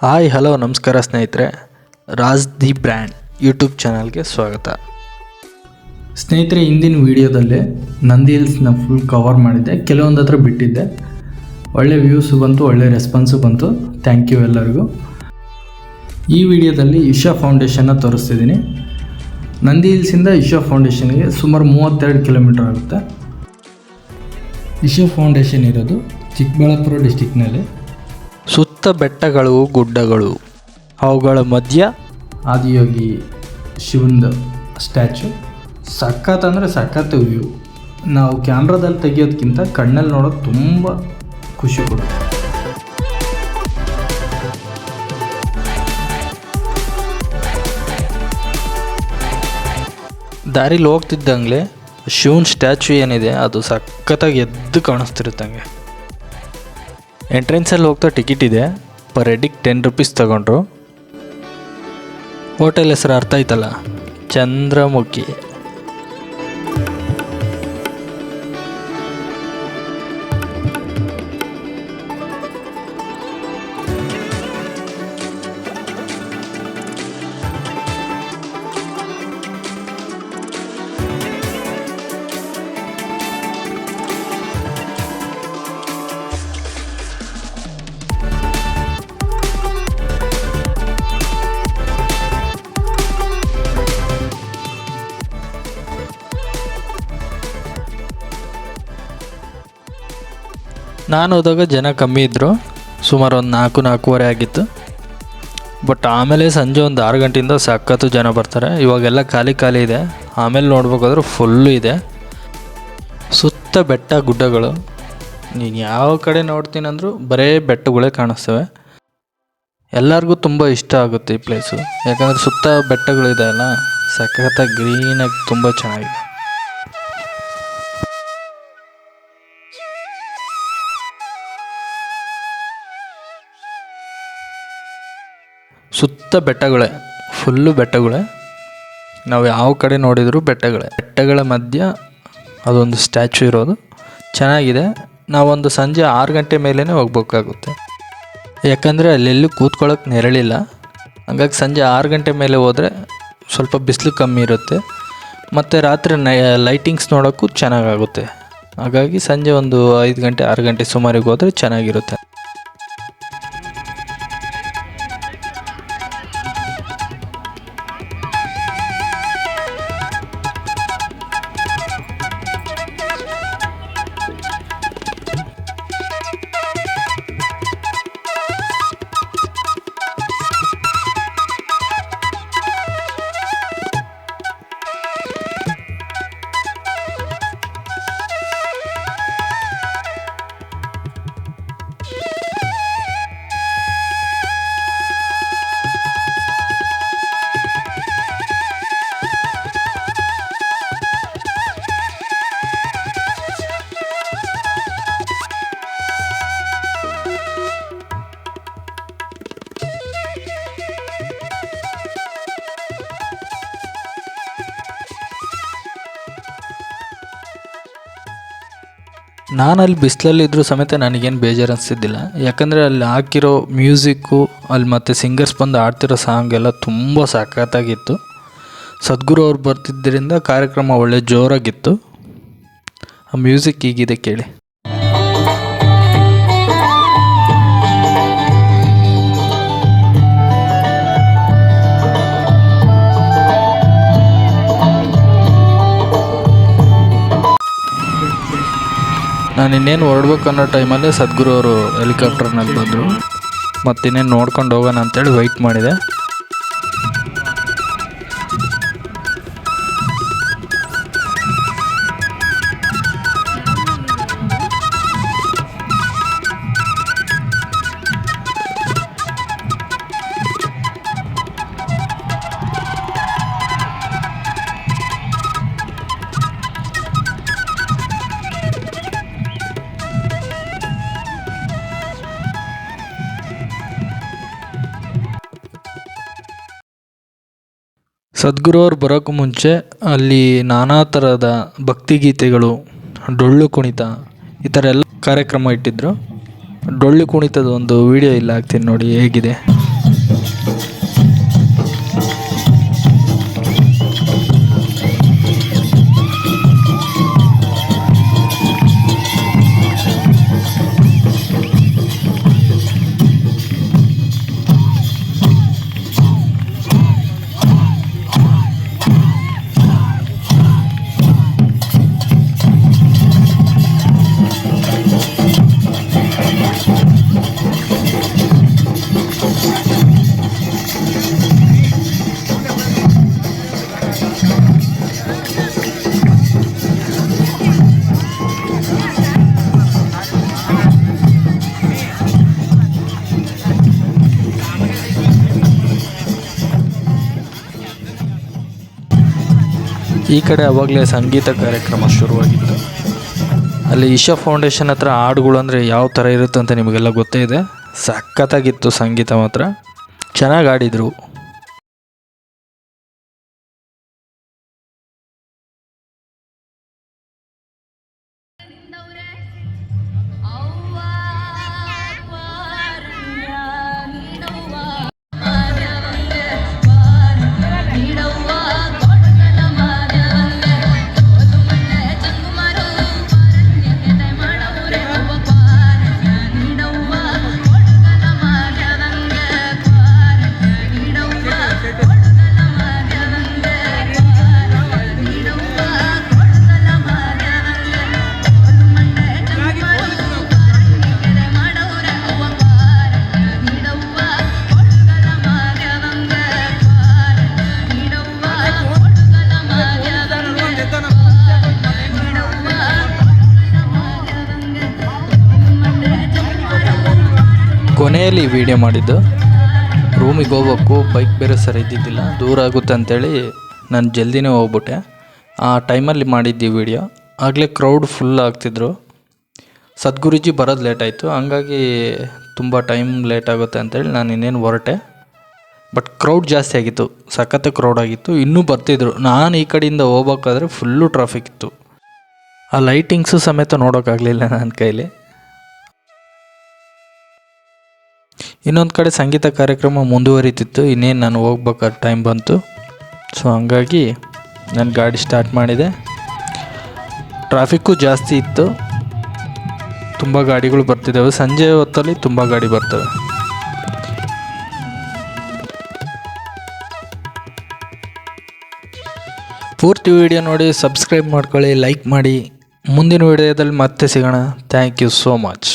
Hi hello ನಮಸ್ಕಾರ ಸ್ನೇಹಿತರೆ, Raj the brand YouTube ಚಾನಲ್ಗೆ ಸ್ವಾಗತ. ಸ್ನೇಹಿತರೆ, ಹಿಂದಿನ ವೀಡಿಯೋದಲ್ಲಿ ನಂದಿ ಹಿಲ್ಸ್ನ ಫುಲ್ ಕವರ್ ಮಾಡಿದ್ದೆ. ಕೆಲವೊಂದು ಹತ್ರ ಬಿಟ್ಟಿದ್ದೆ. ಒಳ್ಳೆ ವ್ಯೂಸು ಬಂತು, ಒಳ್ಳೆ ರೆಸ್ಪಾನ್ಸು ಬಂತು. ಥ್ಯಾಂಕ್ ಯು ಎಲ್ಲರಿಗೂ. ಈ ವಿಡಿಯೋದಲ್ಲಿ ಇಶಾ ಫೌಂಡೇಶನ್ನ ತೋರಿಸ್ತಿದ್ದೀನಿ. ನಂದಿ ಹಿಲ್ಸಿಂದ ಇಶಾ ಫೌಂಡೇಶನ್ಗೆ ಸುಮಾರು 32 ಕಿಲೋಮೀಟರ್ ಆಗುತ್ತೆ. ಇಶಾ ಫೌಂಡೇಶನ್ ಇರೋದು ಚಿಕ್ಕಬಳ್ಳಾಪುರ ಡಿಸ್ಟಿಕ್ನಲ್ಲಿ. ಸುತ್ತ ಬೆಟ್ಟಗಳು, ಗುಡ್ಡಗಳು, ಅವುಗಳ ಮಧ್ಯ ಆದಿಯೋಗಿ ಶಿವಂದು ಸ್ಟ್ಯಾಚು. ಸಖತ್ ಅಂದರೆ ಸಖತ್ ವ್ಯೂ. ನಾವು ಕ್ಯಾಮ್ರಾದಲ್ಲಿ ತೆಗಿಯೋದಕ್ಕಿಂತ ಕಣ್ಣಲ್ಲಿ ನೋಡೋದು ತುಂಬ ಖುಷಿ ಕೊಡುತ್ತೆ. ದಾರಿಲಿ ಹೋಗ್ತಿದ್ದಂಗೆ ಶಿವನ್ ಸ್ಟ್ಯಾಚು ಏನಿದೆ ಅದು ಸಖತ್ತಾಗಿ ಎದ್ದು ಕಾಣಿಸ್ತಿರುತ್ತಂಗೆ. ಎಂಟ್ರೆನ್ಸಲ್ಲಿ ಹೋಗ್ತಾ ಟಿಕೆಟ್ ಇದೆ. ಪರ್ ಹೆಡ್ಡಿಗೆ 10 ರೂಪೀಸ್ ತಗೊಂಡ್ರು. ಹೋಟೆಲ್ ಹೆಸರು ಅರ್ಥ ಆಯ್ತಲ್ಲ, ಚಂದ್ರಮುಖಿ. ನಾನು ಹೋದಾಗ ಜನ ಕಮ್ಮಿ ಇದ್ದರು. ಸುಮಾರು ಒಂದು 4-4:15 ಆಗಿತ್ತು. ಬಟ್ ಆಮೇಲೆ ಸಂಜೆ ಒಂದು 6 ಗಂಟೆಯಿಂದ ಸಖತ್ತು ಜನ ಬರ್ತಾರೆ. ಇವಾಗೆಲ್ಲ ಖಾಲಿ ಇದೆ. ಆಮೇಲೆ ನೋಡ್ಬೇಕಾದ್ರೆ ಫುಲ್ಲು ಇದೆ. ಸುತ್ತ ಬೆಟ್ಟ ಗುಡ್ಡಗಳು. ನೀನು ಯಾವ ಕಡೆ ನೋಡ್ತೀನಂದ್ರೂ ಬರೇ ಬೆಟ್ಟಗಳೇ ಕಾಣಿಸ್ತವೆ. ಎಲ್ಲರಿಗೂ ತುಂಬ ಇಷ್ಟ ಆಗುತ್ತೆ ಈ ಪ್ಲೇಸು. ಯಾಕಂದರೆ ಸುತ್ತ ಬೆಟ್ಟಗಳಿದೆ ಅಲ್ಲ, ಸಖತ್ತಾಗಿ ಗ್ರೀನಾಗಿ ತುಂಬ ಚೆನ್ನಾಗಿದೆ. ಸುತ್ತ ಬೆಟ್ಟಗಳೇ, ಫುಲ್ಲು ಬೆಟ್ಟಗಳೇ. ನಾವು ಯಾವ ಕಡೆ ನೋಡಿದರೂ ಬೆಟ್ಟಗಳ ಮಧ್ಯ ಅದೊಂದು ಸ್ಟ್ಯಾಚು ಇರೋದು ಚೆನ್ನಾಗಿದೆ. ನಾವೊಂದು ಸಂಜೆ 6 ಗಂಟೆ ಮೇಲೇ ಹೋಗ್ಬೇಕಾಗುತ್ತೆ. ಯಾಕಂದರೆ ಅಲ್ಲೆಲ್ಲೂ ಕೂತ್ಕೊಳ್ಳೋಕೆ ನೆರಳಿಲ್ಲ. ಹಾಗಾಗಿ ಸಂಜೆ 6 ಗಂಟೆ ಮೇಲೆ ಹೋದರೆ ಸ್ವಲ್ಪ ಬಿಸಿಲು ಕಮ್ಮಿ ಇರುತ್ತೆ. ಮತ್ತು ರಾತ್ರಿ ಲೈಟಿಂಗ್ಸ್ ನೋಡೋಕ್ಕೂ ಚೆನ್ನಾಗಾಗುತ್ತೆ. ಹಾಗಾಗಿ ಸಂಜೆ ಒಂದು 5 ಗಂಟೆ 6 ಗಂಟೆ ಸುಮಾರಿಗೆ ಹೋದರೆ ಚೆನ್ನಾಗಿರುತ್ತೆ. ನಾನಲ್ಲಿ ಬಿಸಿಲಲ್ಲಿದ್ದರೂ ಸಮೇತ ನನಗೇನು ಬೇಜಾರು ಅನಿಸ್ತಿದ್ದಿಲ್ಲ. ಯಾಕಂದರೆ ಅಲ್ಲಿ ಹಾಕಿರೋ ಮ್ಯೂಸಿಕ್ಕು, ಅಲ್ಲಿ ಮತ್ತು ಸಿಂಗರ್ಸ್ ಬಂದು ಆಡ್ತಿರೋ ಸಾಂಗ್ ಎಲ್ಲ ತುಂಬ ಸಖತ್ತಾಗಿತ್ತು. ಸದ್ಗುರು ಅವ್ರು ಬರ್ತಿದ್ದರಿಂದ ಕಾರ್ಯಕ್ರಮ ಒಳ್ಳೆ ಜೋರಾಗಿತ್ತು. ಆ ಮ್ಯೂಸಿಕ್ ಹೀಗಿದೆ ಕೇಳಿ. ನಾನು ಇನ್ನೇನು ಹೊರಡ್ಬೇಕು ಅನ್ನೋ ಟೈಮಲ್ಲೇ ಸದ್ಗುರು ಅವರು ಹೆಲಿಕಾಪ್ಟರ್ನಲ್ಲಿ ಬಂದರು. ಮತ್ತಿನ್ನೇನು ನೋಡ್ಕೊಂಡು ಹೋಗೋಣ ಅಂತೇಳಿ ವೆಯ್ಟ್ ಮಾಡಿದೆ. ಸದ್ಗುರು ಅವ್ರು ಬರೋಕ್ಕೂ ಮುಂಚೆ ಅಲ್ಲಿ ನಾನಾ ಥರದ ಭಕ್ತಿಗೀತೆಗಳು, ಡೊಳ್ಳು ಕುಣಿತ, ಈ ಥರ ಎಲ್ಲ ಕಾರ್ಯಕ್ರಮ ಇಟ್ಟಿದ್ದರು. ಡೊಳ್ಳು ಕುಣಿತದ ಒಂದು ವಿಡಿಯೋ ಇಲ್ಲಿ ಹಾಕ್ತೀನಿ ನೋಡಿ ಹೇಗಿದೆ. ಈ ಕಡೆ ಆವಾಗಲೇ ಸಂಗೀತ ಕಾರ್ಯಕ್ರಮ ಶುರುವಾಗಿತ್ತು. ಅಲ್ಲಿ ಇಶಾ ಫೌಂಡೇಶನ್ ಹತ್ರ ಹಾಡುಗಳು ಅಂದರೆ ಯಾವ ಥರ ಇರುತ್ತೆ ಅಂತ ನಿಮಗೆಲ್ಲ ಗೊತ್ತೇ ಇದೆ. ಸಖತ್ತಾಗಿತ್ತು ಸಂಗೀತ ಮಾತ್ರ, ಚೆನ್ನಾಗಿ ಆಡಿದರು. ಕೊನೆಯಲ್ಲಿ ವಿಡಿಯೋ ಮಾಡಿದ್ದು. ರೂಮಿಗೆ ಹೋಗ್ಬೇಕು, ಬೈಕ್ ಬೇರೆ ಸರಿ ಇದ್ದಿದ್ದಿಲ್ಲ, ದೂರ ಆಗುತ್ತೆ ಅಂಥೇಳಿ ನಾನು ಜಲ್ದಿನೇ ಹೋಗ್ಬಿಟ್ಟೆ. ಆ ಟೈಮಲ್ಲಿ ಮಾಡಿದ್ದು ವಿಡಿಯೋ. ಆಗಲೇ ಕ್ರೌಡ್ ಫುಲ್ ಆಗ್ತಿದ್ರು. ಸದ್ಗುರುಜಿ ಬರೋದು ಲೇಟ್ ಆಯಿತು, ಹಂಗಾಗಿ ತುಂಬ ಟೈಮ್ ಲೇಟ್ ಆಗುತ್ತೆ ಅಂಥೇಳಿ ನಾನು ಇನ್ನೇನು ಹೊರಟೆ. ಬಟ್ ಕ್ರೌಡ್ ಜಾಸ್ತಿ ಆಗಿತ್ತು, ಸಖತ್ ಕ್ರೌಡ್ ಆಗಿತ್ತು. ಇನ್ನೂ ಬರ್ತಿದ್ರು. ನಾನು ಈ ಕಡೆಯಿಂದ ಹೋಗ್ಬೇಕಾದ್ರೆ ಫುಲ್ಲು ಟ್ರಾಫಿಕ್ ಇತ್ತು. ಆ ಲೈಟಿಂಗ್ಸು ಸಮೇತ ನೋಡೋಕ್ಕಾಗಲಿಲ್ಲ ನನ್ನ ಕೈಲಿ. ಇನ್ನೊಂದು ಕಡೆ ಸಂಗೀತ ಕಾರ್ಯಕ್ರಮ ಮುಂದುವರಿತಿತ್ತು. ಇನ್ನೇನು ನಾನು ಹೋಗ್ಬೇಕಾದ್ರೆ ಟೈಮ್ ಬಂತು. ಸೊ ಹಂಗಾಗಿ ನಾನು ಗಾಡಿ ಸ್ಟಾರ್ಟ್ ಮಾಡಿದೆ. ಟ್ರಾಫಿಕ್ಕು ಜಾಸ್ತಿ ಇತ್ತು, ತುಂಬ ಗಾಡಿಗಳು ಬರ್ತಿದ್ದಾವೆ. ಸಂಜೆ ಹೊತ್ತಲ್ಲಿ ತುಂಬ ಗಾಡಿ ಬರ್ತವೆ. ಪೂರ್ತಿ ವಿಡಿಯೋ ನೋಡಿ ಸಬ್ಸ್ಕ್ರೈಬ್ ಮಾಡ್ಕೊಳ್ಳಿ, ಲೈಕ್ ಮಾಡಿ. ಮುಂದಿನ ವಿಡಿಯೋದಲ್ಲಿ ಮತ್ತೆ ಸಿಗೋಣ. Thank you so much.